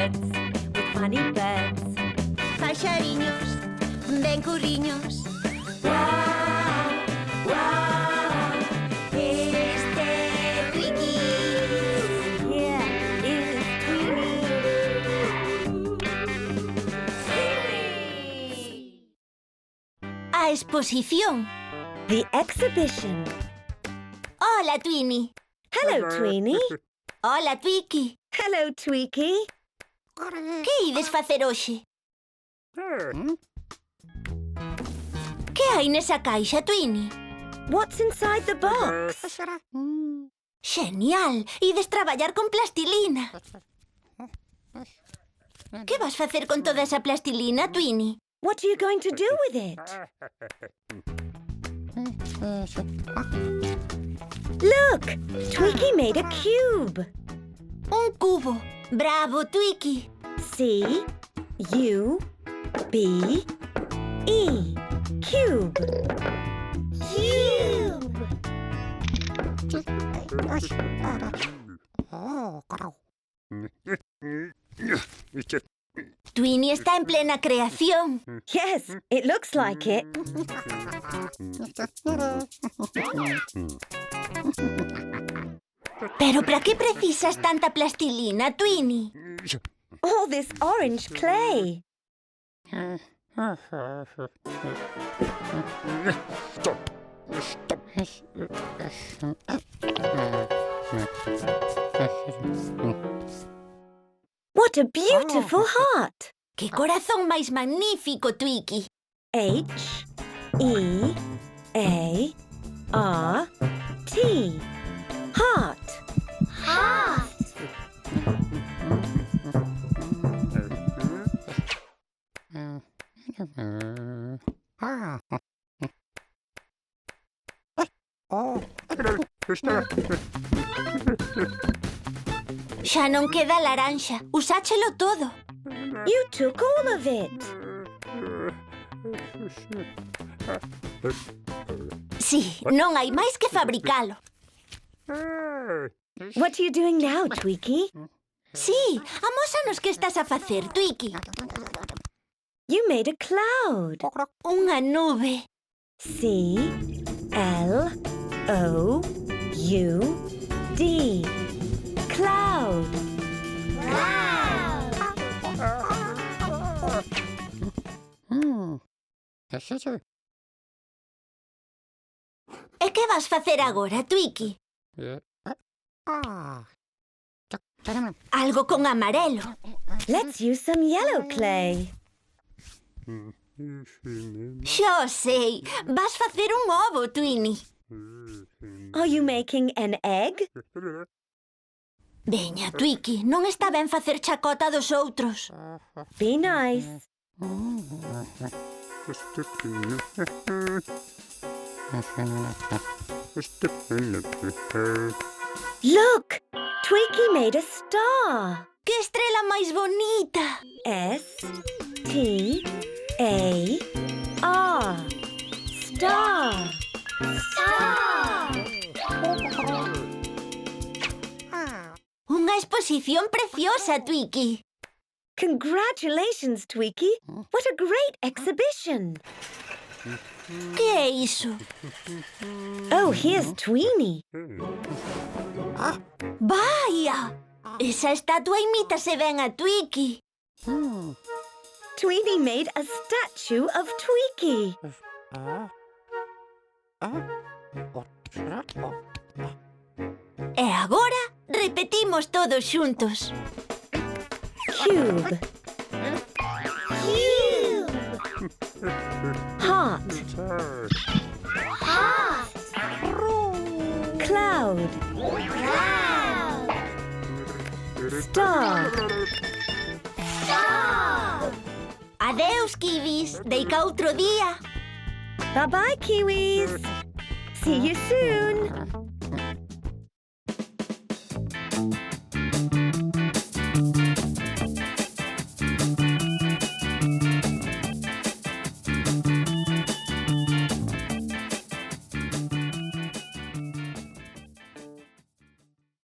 birds with funny birds. Paxariños, ben curriños. Guau, guau, Este Twiki. yeah, is Tweety. A exposición. The exhibition. Hola, Twini. Hello, Tweenie. Hola, Twiki. Hello, Tweaky. Que ides facer hoxe? Que hai nesa caixa, Twini? What's inside the box? Xenial! Ides traballar con plastilina. Que vas facer con toda esa plastilina, Twini? What are you going to do with it? Look! Tweaky made a cube. Un cubo. Bravo, Twiki. C-U-B-E. Cube. Cube. Twini está en plena creación. Yes, it looks like it. Pero para que precisas tanta plastilina, Twini? All this orange clay. What a beautiful heart. Que corazón máis magnífico, Twiki. H-E-A-R-T. Heart. Heart. Xa non queda laranxa. Usáchelo todo. You took all of it. Sí, non hai máis que fabricalo. What are you doing now, Tweaky? Sí, amósanos que estás a facer, Twiki. You made a cloud. Unha nube. C-L-O-U-D. Cloud. E que vas facer agora, Twiki? Algo con amarelo. Let's use some yellow clay. Xo sei, vas facer un ovo, Twini. Are you making an egg? Veña, Twiki, non está ben facer chacota dos outros. Be nice. Look! Tweaky made a star. Que estrela máis bonita. S-T-A-R. Star. Unha exposición preciosa, Twiki. Congratulations, Tweaky. What a great exhibition. Que é iso? Oh, here's Tweenie. Vaya! Esa estatua imítase ben a Twiki. Tweenie made a statue of Tweaky. E agora repetimos todos xuntos. Cube. Heart. Cloud. Star. Adeus, kiwis. Deica outro día. Bye-bye, Kiwis. See you soon.